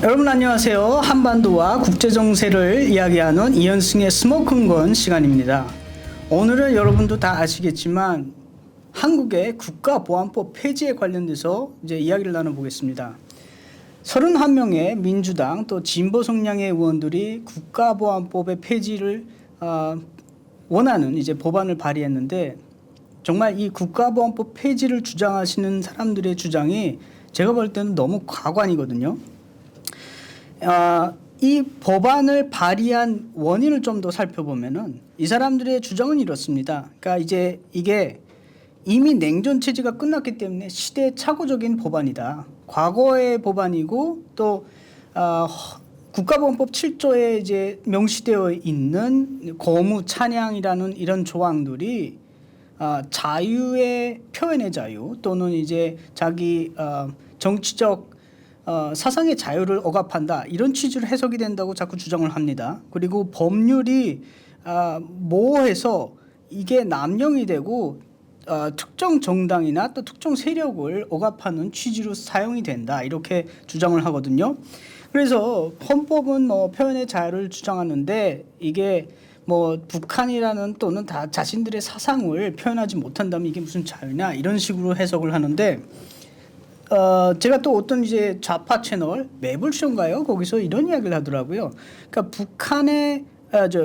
여러분 안녕하세요. 한반도와 국제정세를 이야기하는 이현승의 스모킹건 시간입니다. 오늘은 여러분도 다 아시겠지만 한국의 국가보안법 폐지에 관련돼서 이제 이야기를 나눠보겠습니다. 31명의 민주당 또 진보 성향의 의원들이 국가보안법의 폐지를 원하는 이제 법안을 발의했는데, 정말 이 국가보안법 폐지를 주장하시는 사람들의 주장이 제가 볼 때는 너무 과관이거든요. 이 법안을 발의한 원인을 좀 더 살펴보면은 이 사람들의 주장은 이렇습니다. 그러니까 이제 이게 이미 냉전 체제가 끝났기 때문에 시대착오적인 법안이다. 과거의 법안이고 또 국가보안법 7조에 이제 명시되어 있는 거무 찬양이라는 이런 조항들이 자유의 표현의 자유 또는 이제 자기 정치적 사상의 자유를 억압한다, 이런 취지로 해석이 된다고 자꾸 주장을 합니다. 그리고 법률이 모호해서 이게 남용이 되고 특정 정당이나 또 특정 세력을 억압하는 취지로 사용이 된다, 이렇게 주장을 하거든요. 그래서 헌법은 뭐 표현의 자유를 주장하는데 이게 뭐 북한이라는 또는 다 자신들의 사상을 표현하지 못한다면 이게 무슨 자유냐, 이런 식으로 해석을 하는데, 제가 또 어떤 이제 좌파 채널 매불쇼인가요? 거기서 이런 이야기를 하더라고요. 그러니까 북한의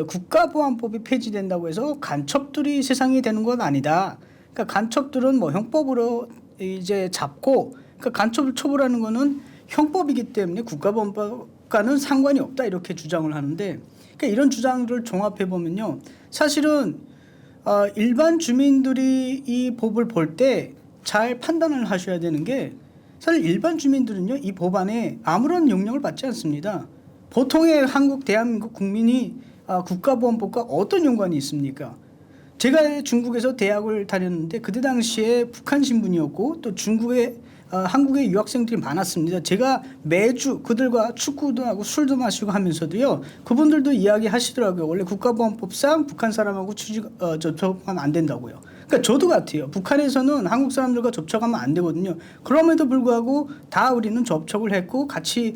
국가보안법이 폐지된다고 해서 간첩들이 세상이 되는 건 아니다. 그러니까 간첩들은 뭐 형법으로 이제 잡고, 그러니까 간첩을 처벌하는 거는 형법이기 때문에 국가보안법과는 상관이 없다, 이렇게 주장을 하는데, 그러니까 이런 주장들을 종합해 보면요, 사실은 일반 주민들이 이 법을 볼 때 잘 판단을 하셔야 되는 게, 사실 일반 주민들은요 이 법안에 아무런 영향을 받지 않습니다. 보통의 대한민국 국민이 국가보안법과 어떤 연관이 있습니까? 제가 중국에서 대학을 다녔는데 그때 당시에 북한 신분이었고 또 한국에 유학생들이 많았습니다. 제가 매주 그들과 축구도 하고 술도 마시고 하면서도요, 그분들도 이야기하시더라고요. 원래 국가보안법상 북한 사람하고 접촉하면 안 된다고요. 그러니까 저도 같아요. 북한에서는 한국 사람들과 접촉하면 안 되거든요. 그럼에도 불구하고 다 우리는 접촉을 했고 같이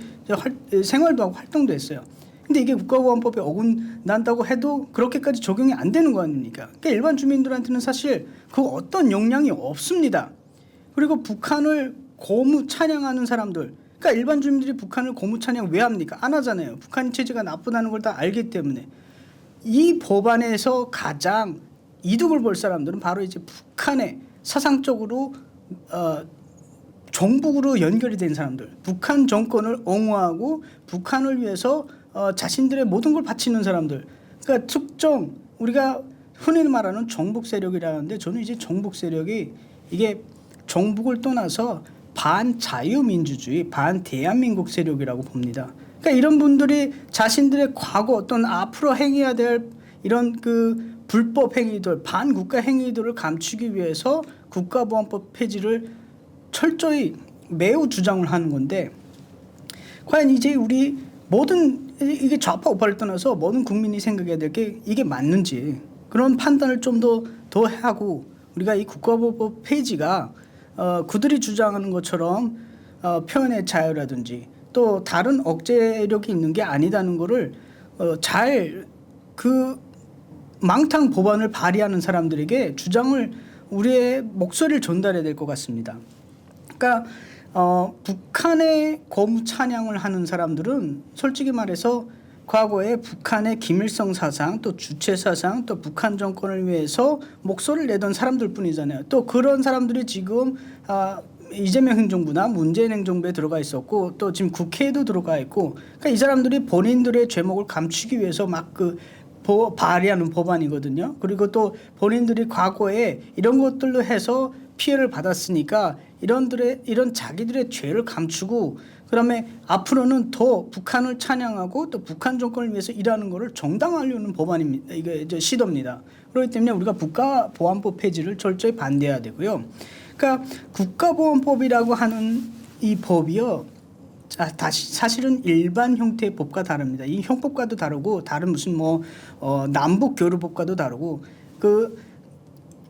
생활도 하고 활동도 했어요. 근데 이게 국가보안법에 어긋난다고 해도 그렇게까지 적용이 안 되는 거 아닙니까? 그러니까 일반 주민들한테는 사실 그 어떤 영향이 없습니다. 그리고 북한을 고무 찬양하는 사람들, 그러니까 일반 주민들이 북한을 고무 찬양 왜 합니까? 안 하잖아요. 북한 체제가 나쁘다는 걸 다 알기 때문에. 이 법안에서 가장 이득을 볼 사람들은 바로 이제 북한의 사상적으로 종북으로 연결이 된 사람들, 북한 정권을 옹호하고 북한을 위해서 자신들의 모든 걸 바치는 사람들. 그러니까 특정 우리가 흔히 말하는 정북 세력이라는데, 저는 이제 정북 세력이 이게 정북을 떠나서 반자유민주주의, 반대한민국 세력이라고 봅니다. 그러니까 이런 분들이 자신들의 과거 또는 앞으로 행해야 될 이런 그 불법 행위들, 반국가 행위들을 감추기 위해서 국가보안법 폐지를 철저히 매우 주장을 하는 건데, 과연 이제 우리 모든 이게 좌파 우파를 떠나서 모든 국민이 생각해야 될 게 이게 맞는지, 그런 판단을 좀 더 하고, 우리가 이 국가보안법 폐지가 그들이 주장하는 것처럼 표현의 자유라든지 또 다른 억제력이 있는 게 아니다는 거를 잘 망탕 법안을 발의하는 사람들에게 우리의 목소리를 전달해야 될 것 같습니다. 그러니까 북한의 거무 찬양을 하는 사람들은 솔직히 말해서 과거에 북한의 김일성 사상, 또 주체 사상, 또 북한 정권을 위해서 목소리를 내던 사람들 뿐이잖아요. 또 그런 사람들이 지금 이재명 행정부나 문재인 행정부에 들어가 있었고 또 지금 국회에도 들어가 있고, 그러니까 이 사람들이 본인들의 죄목을 감추기 위해서 막 발의하는 법안이거든요. 그리고 또 본인들이 과거에 이런 것들로 해서 피해를 받았으니까 이런 자기들의 죄를 감추고, 그다음에 앞으로는 더 북한을 찬양하고 또 북한 정권을 위해서 일하는 것을 정당화하려는 법안입니다. 이게 이제 시도입니다. 그렇기 때문에 우리가 국가보안법 폐지를 철저히 반대해야 되고요. 그러니까 국가보안법이라고 하는 이 법이요, 사실은 일반 형태의 법과 다릅니다. 이 형법과도 다르고 다른 무슨 남북 교류법과도 다르고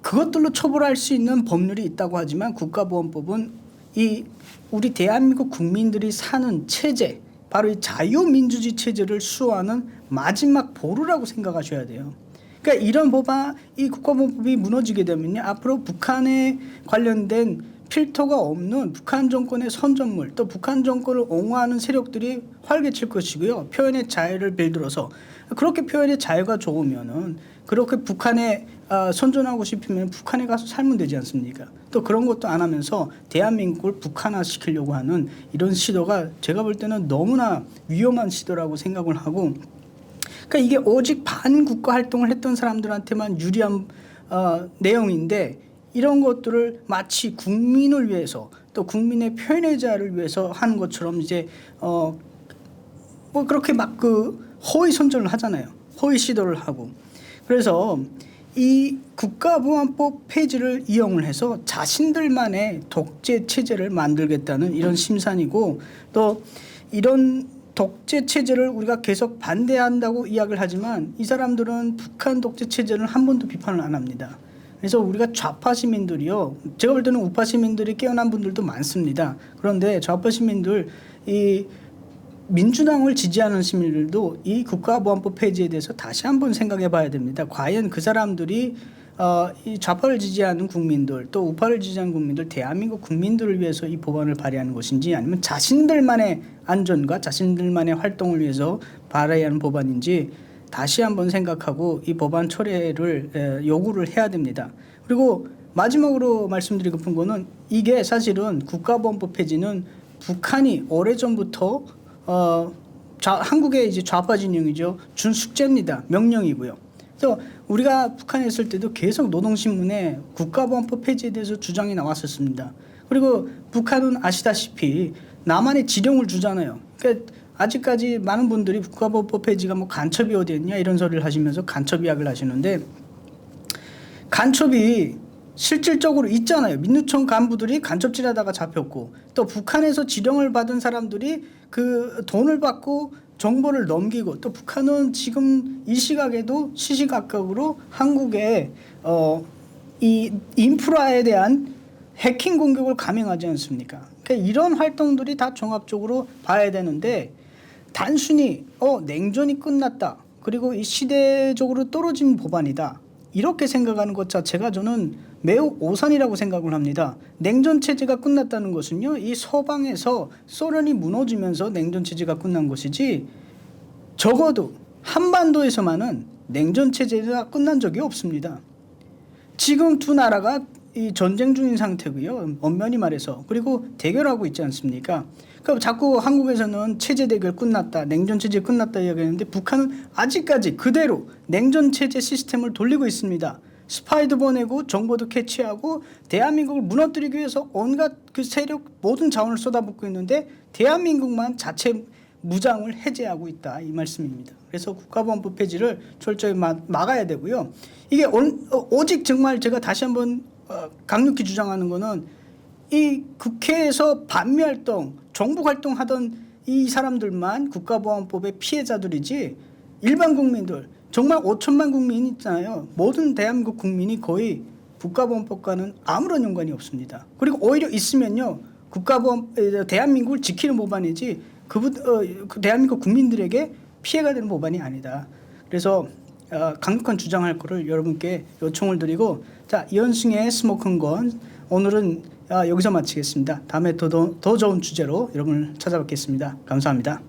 그것들로 처벌할 수 있는 법률이 있다고 하지만 국가보안법은 이 우리 대한민국 국민들이 사는 체제, 바로 이 자유민주주의 체제를 수호하는 마지막 보루라고 생각하셔야 돼요. 그러니까 이런 법안, 이 국가보안법이 무너지게 되면요, 앞으로 북한에 관련된 필터가 없는 북한 정권의 선전물, 또 북한 정권을 옹호하는 세력들이 활개칠 것이고요. 표현의 자유를 빌들어서 그렇게 표현의 자유가 좋으면은, 그렇게 북한에 선전하고 싶으면 북한에 가서 살면 되지 않습니까? 또 그런 것도 안 하면서 대한민국을 북한화 시키려고 하는 이런 시도가 제가 볼 때는 너무나 위험한 시도라고 생각을 하고, 그러니까 이게 오직 반국가 활동을 했던 사람들한테만 유리한 내용인데, 이런 것들을 마치 국민을 위해서, 또 국민의 표현의 자유를 위해서 하는 것처럼 이제 뭐 그렇게 막 허위 선전을 하잖아요. 허위 시도를 하고. 그래서 이 국가보안법 폐지를 이용을 해서 자신들만의 독재 체제를 만들겠다는 이런 심산이고, 또 이런 독재 체제를 우리가 계속 반대한다고 이야기를 하지만 이 사람들은 북한 독재 체제는 한 번도 비판을 안 합니다. 그래서 우리가 좌파 시민들이요, 제가 볼 때는 우파 시민들이 깨어난 분들도 많습니다. 그런데 좌파 시민들, 이 민주당을 지지하는 시민들도 이 국가보안법 폐지에 대해서 다시 한번 생각해 봐야 됩니다. 과연 그 사람들이 이 좌파를 지지하는 국민들, 또 우파를 지지하는 국민들, 대한민국 국민들을 위해서 이 법안을 발의하는 것인지, 아니면 자신들만의 안전과 자신들만의 활동을 위해서 발의하는 법안인지 다시 한번 생각하고 이 법안 철회를 요구를 해야 됩니다. 그리고 마지막으로 말씀드리고 싶은 거는, 이게 사실은 국가보안법 폐지는 북한이 오래전부터 한국의 이제 좌파 진영이죠, 준 숙제입니다. 명령이고요. 그래서 우리가 북한에 있을 때도 계속 노동신문에 국가보안법 폐지에 대해서 주장이 나왔었습니다. 그리고 북한은 아시다시피 남한에 지령을 주잖아요. 그러니까 아직까지 많은 분들이 국가보안법 폐지가 뭐 간첩이 어디 있냐 이런 소리를 하시면서 간첩 이야기를 하시는데, 간첩이 실질적으로 있잖아요. 민주청 간부들이 간첩질하다가 잡혔고, 또 북한에서 지령을 받은 사람들이 그 돈을 받고 정보를 넘기고, 또 북한은 지금 이 시각에도 시시각각으로 한국의 이 인프라에 대한 해킹 공격을 감행하지 않습니까? 그러니까 이런 활동들이 다 종합적으로 봐야 되는데, 단순히 냉전이 끝났다, 그리고 이 시대적으로 떨어진 법안이다, 이렇게 생각하는 것 자체가 저는 매우 오산이라고 생각을 합니다. 냉전 체제가 끝났다는 것은요, 이 서방에서 소련이 무너지면서 냉전 체제가 끝난 것이지, 적어도 한반도에서만은 냉전 체제가 끝난 적이 없습니다. 지금 두 나라가 이 전쟁 중인 상태고요, 엄연히 말해서. 그리고 대결하고 있지 않습니까? 그러니까 자꾸 한국에서는 체제 대결 끝났다, 냉전 체제 끝났다 이야기하는데, 북한은 아직까지 그대로 냉전 체제 시스템을 돌리고 있습니다. 스파이도 보내고 정보도 캐치하고 대한민국을 무너뜨리기 위해서 온갖 그 세력 모든 자원을 쏟아붓고 있는데, 대한민국만 자체 무장을 해제하고 있다, 이 말씀입니다. 그래서 국가보안법 폐지를 철저히 막아야 되고요. 이게 오직 정말 제가 다시 한번 강력히 주장하는 거는, 이 국회에서 반미활동, 정북활동하던 이 사람들만 국가보안법의 피해자들이지, 일반 국민들, 정말 5천만 국민이 있잖아요. 모든 대한민국 국민이 거의 국가보안법과는 아무런 연관이 없습니다. 그리고 오히려 있으면요, 대한민국을 지키는 법안이지 그 대한민국 국민들에게 피해가 되는 법안이 아니다. 그래서 강력한 주장할 거를 여러분께 요청을 드리고, 자, 이현승의 스모킹건 오늘은 여기서 마치겠습니다. 다음에 더 좋은 주제로 여러분을 찾아뵙겠습니다. 감사합니다.